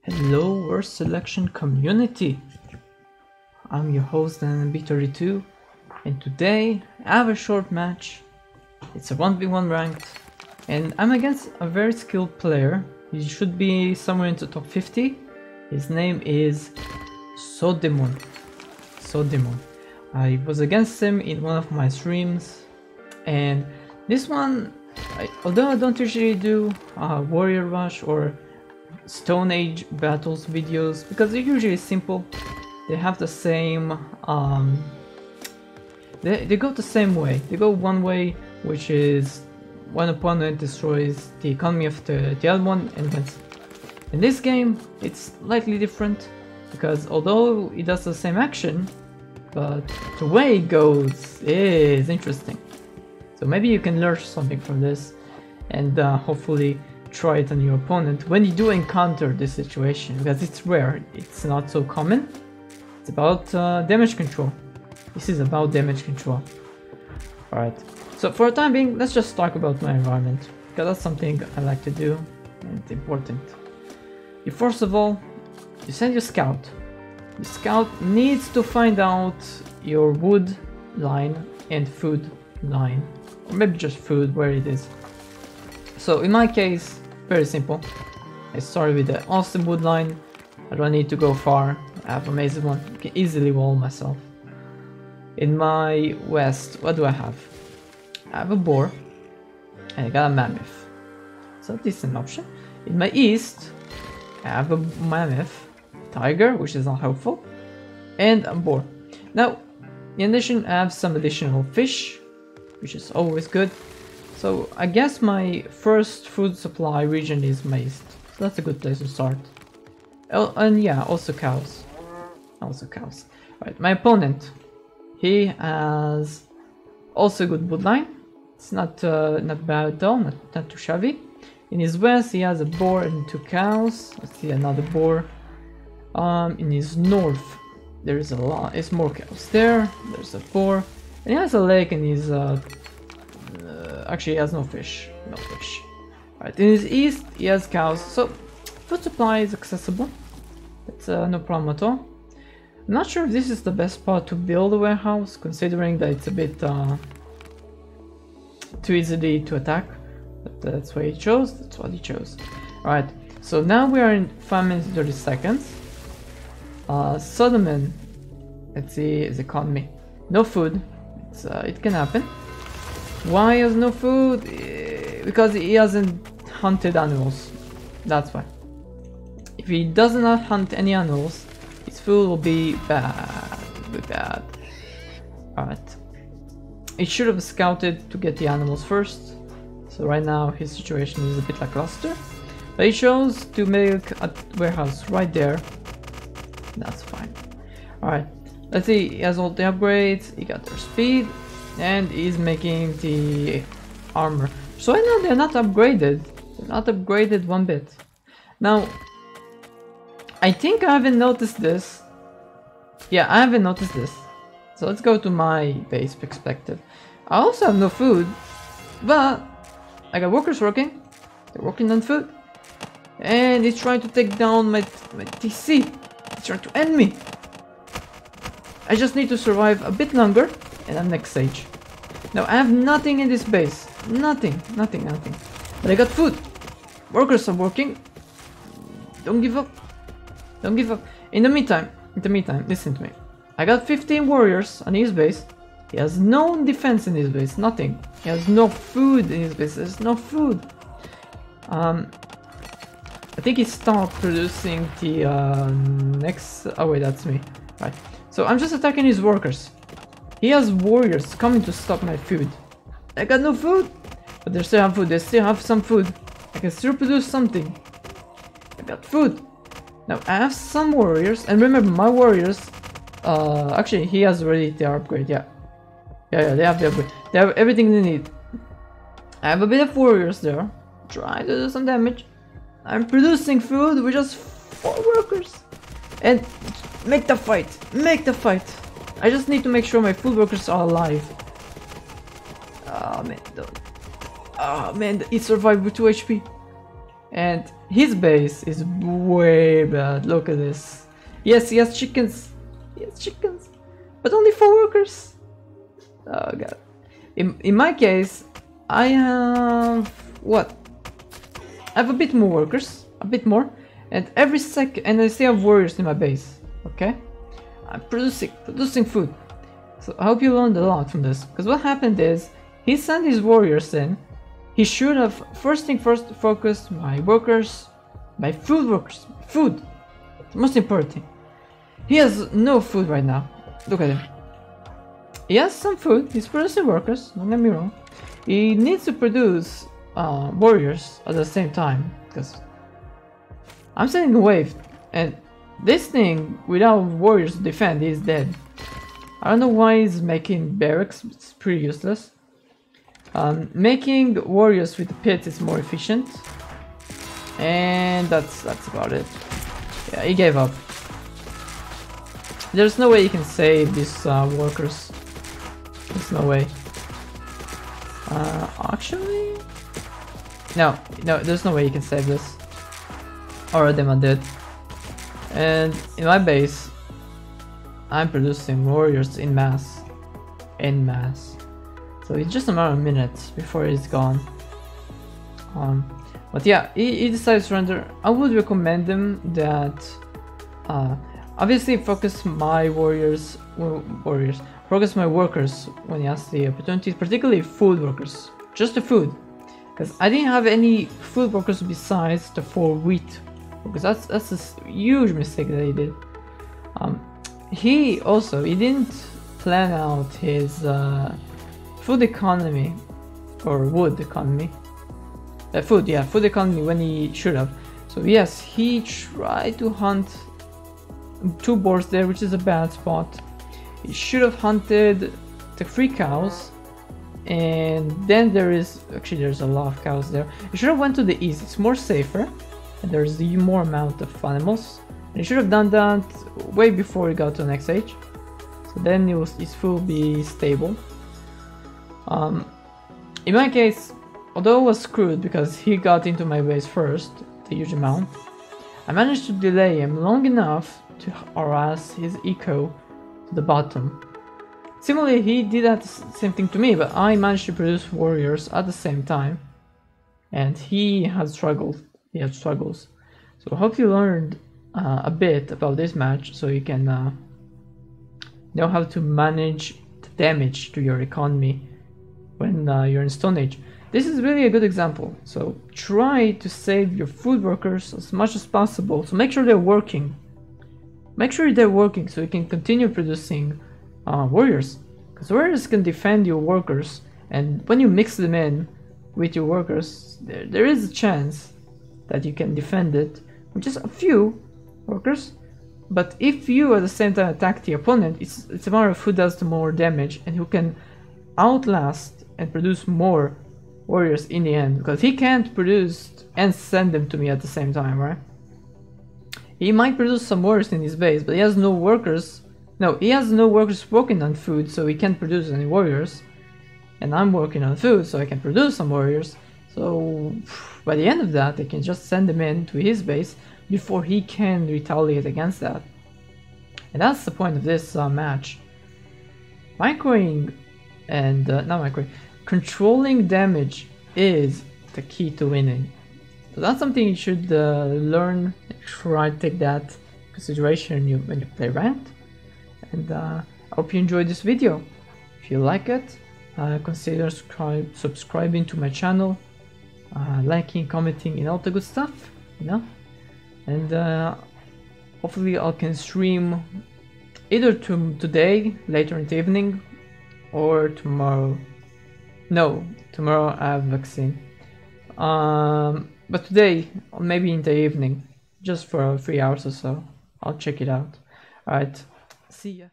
Hello, Worst Selection community. I'm your host B32, and today I have a short match. It's a 1v1 ranked, and I'm against a very skilled player. He should be somewhere in the top 50. His name is Sudemon. I was against him in one of my streams, and this one, although I don't usually do Warrior Rush or Stone Age battles videos because they're usually simple. They have the same they go the same way. They go one way, which is one opponent destroys the economy of the other one and wins. In this game it's slightly different because although it does the same action, but the way it goes is interesting. So maybe you can learn something from this and hopefully try it on your opponent when you do encounter this situation, because it's rare, it's not so common. It's about damage control. This is about damage control. Alright, so for the time being, let's just talk about my environment, because that's something I like to do and it's important. First of all, you send your scout. The scout needs to find out your wood line and food line, or maybe just food, where it is. So in my case, very simple. I started with the awesome wood line. I don't need to go far. I have amazing one. I can easily wall myself. In my west, what do I have? I have a boar and I got a mammoth. So this is an option. In my east, I have a mammoth, tiger, which is not helpful, and a boar. Now, in addition, I have some additional fish, which is always good. So I guess my first food supply region is my east. So that's a good place to start. Oh, and yeah, also cows. Right, my opponent. He has also a good wood line. It's not bad though, not too shabby. In his west, he has a boar and 2 cows. Let's see another boar. In his north, there is it's more cows there. There's a boar, and he has a lake in his actually, he has no fish. Right, in his east, he has cows, so food supply is accessible. It's no problem at all. I'm not sure if this is the best spot to build a warehouse, considering that it's a bit too easily to attack. But that's what he chose. Alright, so now we are in 5 minutes and 30 seconds. Sudemon, let's see his economy. No food. It can happen. Why has no food? Because he hasn't hunted animals. That's why. If he does not hunt any animals, his food will be bad. Alright. He should have scouted to get the animals first. So right now his situation is a bit lackluster. But he chose to make a warehouse right there. That's fine. Alright. Let's see, he has all the upgrades, he got their speed. And he's making the armor. So I know they're not upgraded. They're not upgraded one bit. Now, I think I haven't noticed this. Yeah, I haven't noticed this. So let's go to my base perspective. I also have no food, but I got workers working. They're working on food. And he's trying to take down my TC. He's trying to end me. I just need to survive a bit longer. And I'm next stage. Now I have nothing in this base. Nothing. But I got food. Workers are working. Don't give up. In the meantime, listen to me. I got 15 warriors on his base. He has no defense in his base. Nothing. He has no food in his base. There's no food. I think he stopped producing the next. Oh wait, that's me. Right. So I'm just attacking his workers. He has warriors coming to stop my food. I got no food, but they still have food. They still have some food. I can still produce something. I got food. Now I have some warriors, and remember my warriors. Actually, he has already their upgrade. Yeah, they have the upgrade. They have everything they need. I have a bit of warriors there. Trying to do some damage. I'm producing food with just 4 workers. And make the fight. I just need to make sure my food workers are alive. Oh man, he survived with 2 HP. And his base is way bad. Look at this. Yes, he has chickens. He has chickens. But only 4 workers. Oh god. In my case, I have... what? I have a bit more workers. A bit more. And every second... and I still have warriors in my base. Okay? I'm producing food. So I hope you learned a lot from this. Because what happened is, he sent his warriors in. He should have, first thing first, focused my workers, my food workers. Food! The most important thing. He has no food right now. Look at him. He has some food, he's producing workers, don't get me wrong. He needs to produce warriors at the same time, because I'm sending a wave, and this thing, without warriors to defend, is dead. I don't know why he's making barracks, it's pretty useless. Making warriors with the pits is more efficient. And that's about it. Yeah, he gave up. There's no way you can save these workers. There's no way. Actually? No, there's no way you can save this. Or them are dead. And in my base, I'm producing warriors in mass. En masse. So it's just a matter of minutes before he's gone. But yeah, he decides to surrender. I would recommend him that obviously focus my focus my workers when he has the opportunity, particularly food workers, just the food, because I didn't have any food workers besides the 4 wheat, because that's a huge mistake that he did. He didn't plan out his food economy or wood economy. Food economy when he should have. So yes, he tried to hunt 2 boars there, which is a bad spot. He should have hunted the 3 cows, and then there's a lot of cows there. He should have went to the east, it's more safer, and there's the more amount of animals. And he should have done that way before he got to the next age. So then his food will be stable. In my case, although I was screwed because he got into my base first, the huge amount, I managed to delay him long enough to harass his eco to the bottom. Similarly, he did that same thing to me, but I managed to produce warriors at the same time, and he had struggled. He had struggles. So I hope you learned a bit about this match, so you can know how to manage the damage to your economy when you're in Stone Age. This is really a good example, so try to save your food workers as much as possible, so make sure they're working. Make sure they're working so you can continue producing warriors, because warriors can defend your workers, and when you mix them in with your workers, there is a chance that you can defend it with just a few workers. But if you at the same time attack the opponent, it's a matter of who does the more damage and who can outlast and produce more warriors in the end, because he can't produce and send them to me at the same time, right? He might produce some warriors in his base, but he has no workers. No, he has no workers working on food, so he can't produce any warriors. And I'm working on food, so I can produce some warriors. So by the end of that, I can just send them in to his base before he can retaliate against that. And that's the point of this match. Microing and not microing, controlling damage is the key to winning. So that's something you should learn. Try to take that into consideration when you play ranked. And I hope you enjoyed this video. If you like it, consider subscribing to my channel, liking, commenting, and all the good stuff, you know. And hopefully I can stream either today, later in the evening, or tomorrow. No, tomorrow I have vaccine. But today, or maybe in the evening, just for 3 hours or so. I'll check it out. Alright, see ya.